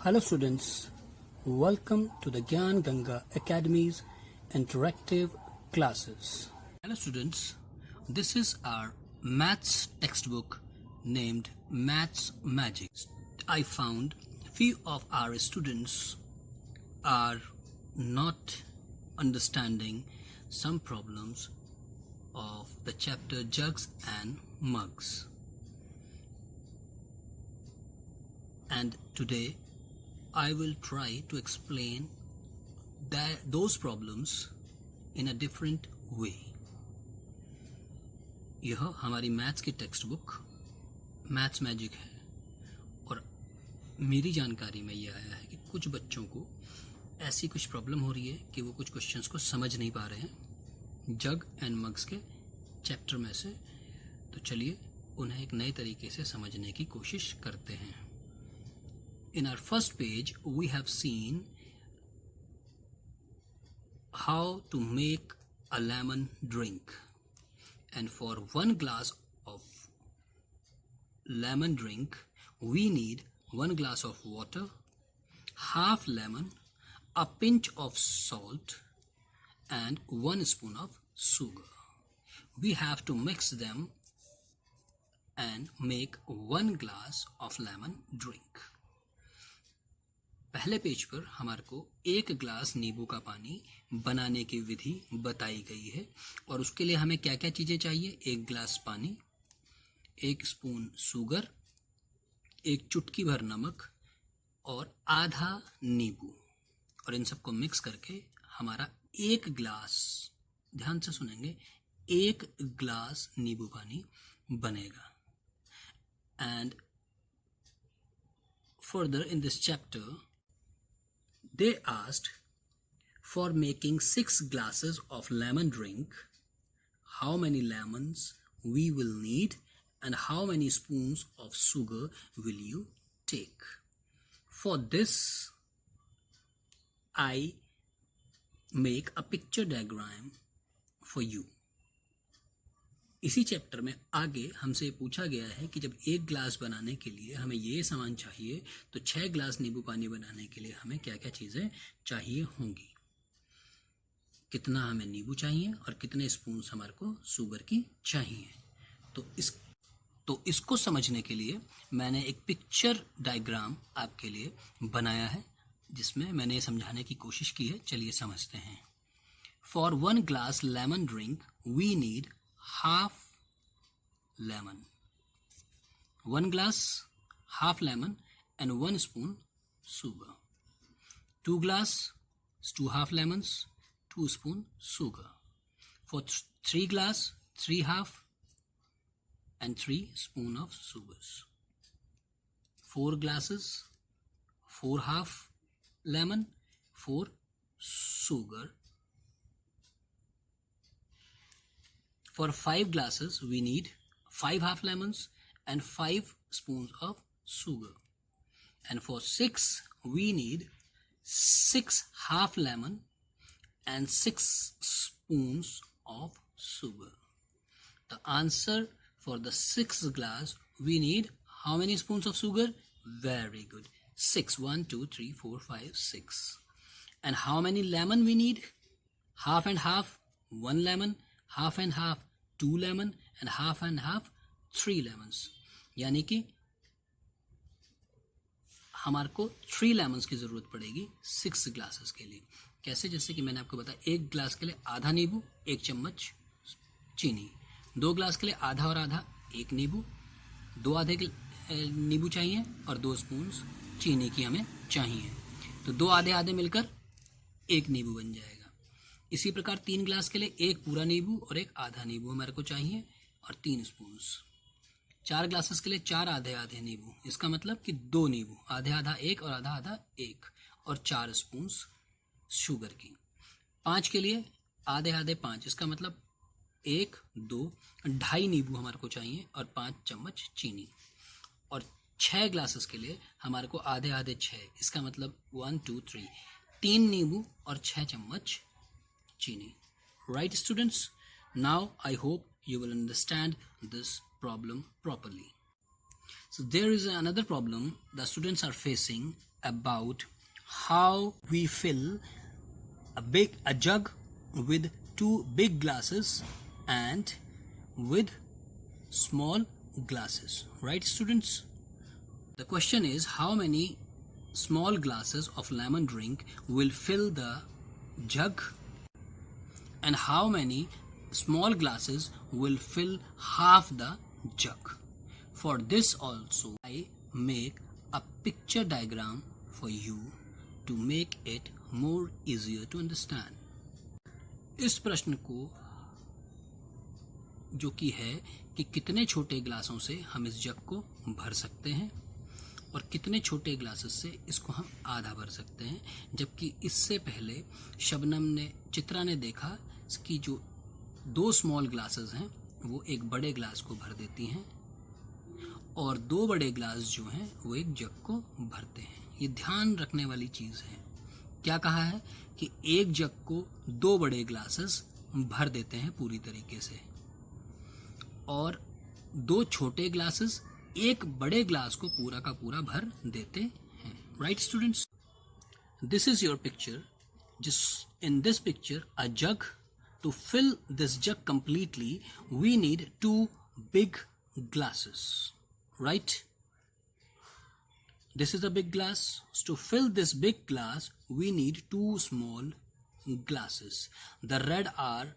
Hello students, welcome to the Gyan Ganga Academy's interactive classes. Hello students, this is our maths textbook named Maths Magic. I found few of our students are not understanding some problems of the chapter Jugs and Mugs. And today I will try to explain those problems in a different way. यह हमारी maths की text book maths magic है और मेरी जानकारी में यह आया है कि कुछ बच्चों को ऐसी कुछ प्रॉब्लम हो रही है कि वो कुछ क्वेश्चंस को समझ नहीं पा रहे हैं जग एंड मग्स के चैप्टर में से। तो चलिए उन्हें एक नए तरीके से समझने की कोशिश करते हैं। In our first page, we have seen how to make a lemon drink. And for 1 glass of lemon drink, we need 1 glass of water, half lemon, a pinch of salt, and 1 spoon of sugar. We have to mix them and make 1 glass of lemon drink. पहले page पर हमारे को 1 glass नींबू का पानी बनाने की विधि बताई गई है और उसके लिए हमें क्या क्या चीजें चाहिए। 1 ग्लास पानी, 1 स्पून शुगर, 1 चुटकी भर नमक और आधा नींबू, और इन सबको मिक्स करके हमारा 1 ग्लास, ध्यान से सुनेंगे, 1 ग्लास नींबू पानी बनेगा। And further in this chapter they asked for making 6 glasses of lemon drink, how many lemons we will need and how many spoons of sugar will you take. For this I make a picture diagram for you. इसी chapter में आगे हमसे पूछा गया है कि जब 1 glass बनाने के लिए हमें ये सामान चाहिए तो 6 ग्लास नींबू पानी बनाने के लिए हमें क्या क्या चीजें चाहिए होंगी, कितना हमें नींबू चाहिए और कितने स्पून हमारे को शुगर की चाहिए। तो इसको समझने के लिए मैंने एक पिक्चर डायग्राम आपके लिए बनाया है जिसमें मैंने ये समझाने की कोशिश की है। चलिए समझते हैं। For 1 glass lemon drink we need half lemon, 1 glass, half lemon and 1 spoon sugar. 2 glass, 2 half lemons, 2 spoon sugar. For 3 glass, 3 half and 3 spoon of sugars. 4 glasses, 4 half lemon, 4 sugar. For 5 glasses, we need 5 half lemons and 5 spoons of sugar. And for 6, we need 6 half lemon and 6 spoons of sugar. The answer for the 6th glass, we need how many spoons of sugar? Very good. 6. 1, 2, 3, 4, 5, 6. And how many lemon we need? Half and half, 1 lemon, half and half, 2 lemon and half 3 lemons. यानी कि हमारे को 3 lemons की जरूरत पड़ेगी 6 glasses के लिए। कैसे? जैसे कि मैंने आपको बताया, 1 ग्लास के लिए आधा नींबू, 1 चम्मच चीनी। 2 ग्लास के लिए आधा और आधा, 1 नींबू, 2 आधे नींबू चाहिए और 2 स्पून चीनी की हमें चाहिए। तो 2 आधे आधे मिलकर 1 नींबू बन जाएगा। इसी प्रकार 3 ग्लास के लिए 1 पूरा नींबू और 1 आधा नींबू हमारे को चाहिए और 3 स्पून। 4 ग्लासेस के लिए 4 आधे आधे नींबू, इसका मतलब कि 2 नींबू, आधे आधा 1 और आधा आधा 1, और 4 स्पून शुगर की। 5 के लिए आधे आधे 5, इसका मतलब 1, 2, 2.5 नींबू हमारे को चाहिए और 5 चम्मच चीनी। और 6 ग्लासेस के लिए हमारे को आधे आधे 6, इसका मतलब 1, 2, 3, 3 नींबू और 6 चम्मच चीनी। Right students? Now I hope you will understand this problem properly. So there is another problem the students are facing about how we fill a jug with 2 big glasses and with small glasses. Right, students? The question is, how many small glasses of lemon drink will fill the jug, and how many small glasses will fill half the jug? For this also, I make a picture diagram for you to make it more easier to understand. इस प्रश्न को जो कि है कि कितने छोटे ग्लासों से हम इस जग को भर सकते हैं और कितने छोटे ग्लासेस से इसको हम आधा भर सकते हैं, जबकि इससे पहले चित्रा ने देखा कि जो 2 स्मॉल ग्लासेस हैं वो एक बड़े ग्लास को भर देती हैं और 2 बड़े ग्लास जो हैं वो एक जग को भरते हैं। ये ध्यान रखने वाली चीज़ है। क्या कहा है कि एक जग को 2 बड़े ग्लासेस भर देते हैं पूरी तरीके से और 2 छोटे ग्लासेस एक बड़े ग्लास को पूरा का पूरा भर देते हैं। Right students, this is your picture. Just in this picture, a jug. To fill this jug completely, we need 2 big glasses, right? This is a big glass. To fill this big glass, we need 2 small glasses. The red are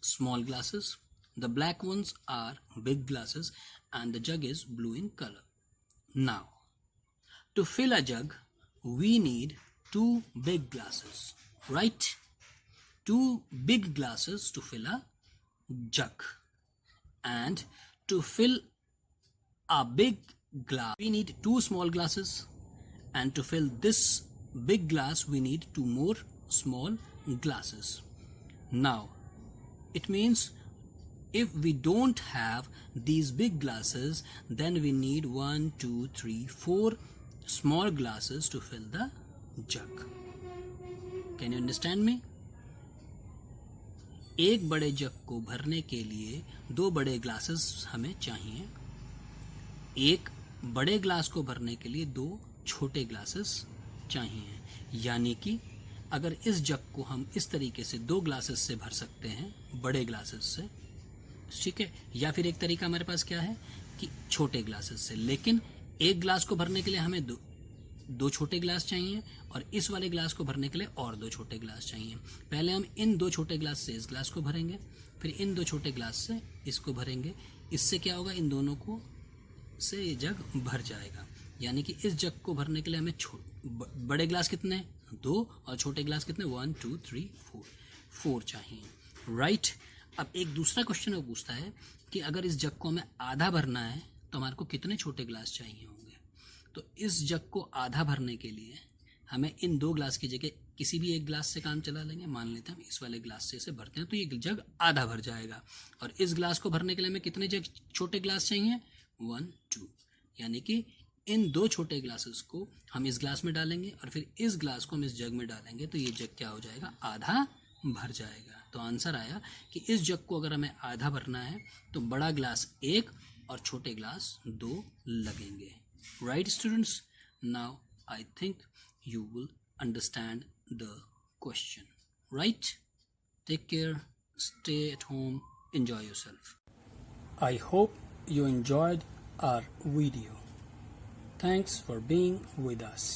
small glasses. The black ones are big glasses, and the jug is blue in color. Now, to fill a jug, we need 2 big glasses, right? 2 big glasses to fill a jug. And to fill a big glass, we need 2 small glasses. And to fill this big glass, we need 2 more small glasses. Now, it means if we don't have these big glasses, then we need 1, 2, 3, 4 small glasses to fill the jug. Can you understand me? एक बड़े जग को भरने के लिए 2 बड़े glasses हमें चाहिए। एक बड़े ग्लास को भरने के लिए 2 छोटे ग्लासेस चाहिए। यानी कि अगर इस जग को हम इस तरीके से 2 ग्लासेस से भर सकते हैं, बड़े ग्लासेस से, ठीक है, या फिर एक तरीका हमारे पास क्या है कि छोटे ग्लासेस से। लेकिन एक ग्लास को भरने के लिए हमें 2 छोटे ग्लास चाहिए और इस वाले ग्लास को भरने के लिए और 2 छोटे ग्लास चाहिए। पहले हम इन 2 छोटे ग्लास से इस ग्लास को भरेंगे, फिर इन 2 छोटे ग्लास से इसको भरेंगे। इससे क्या होगा, इन दोनों को से ये जग भर जाएगा। यानी कि इस जग को भरने के लिए हमें बड़े ग्लास कितने, 2, और छोटे ग्लास कितने, 1, 2, 3, 4 चाहिए। राइट। अब एक दूसरा क्वेश्चन वो पूछता है कि अगर इस जग को हमें आधा भरना है तो हमारे को कितने छोटे ग्लास चाहिए होंगे। तो इस जग को आधा भरने के लिए हमें इन 2 ग्लास की जगह किसी भी एक ग्लास से काम चला लेंगे। मान लेते हैं हम इस वाले ग्लास से इसे भरते हैं तो ये जग आधा भर जाएगा। और इस ग्लास को भरने के लिए हमें कितने छोटे ग्लास चाहिए, 1, 2। यानी कि इन 2 छोटे ग्लासेस को हम इस ग्लास में डालेंगे और फिर इस ग्लास को हम इस जग में डालेंगे तो ये जग क्या हो जाएगा, आधा भर जाएगा। तो आंसर आया कि इस जग को अगर हमें आधा भरना है तो बड़ा ग्लास 1 और छोटे ग्लास 2 लगेंगे। Right students, now I think you will understand the question. Right, take care, stay at home, enjoy yourself. I hope you enjoyed our video. Thanks for being with us.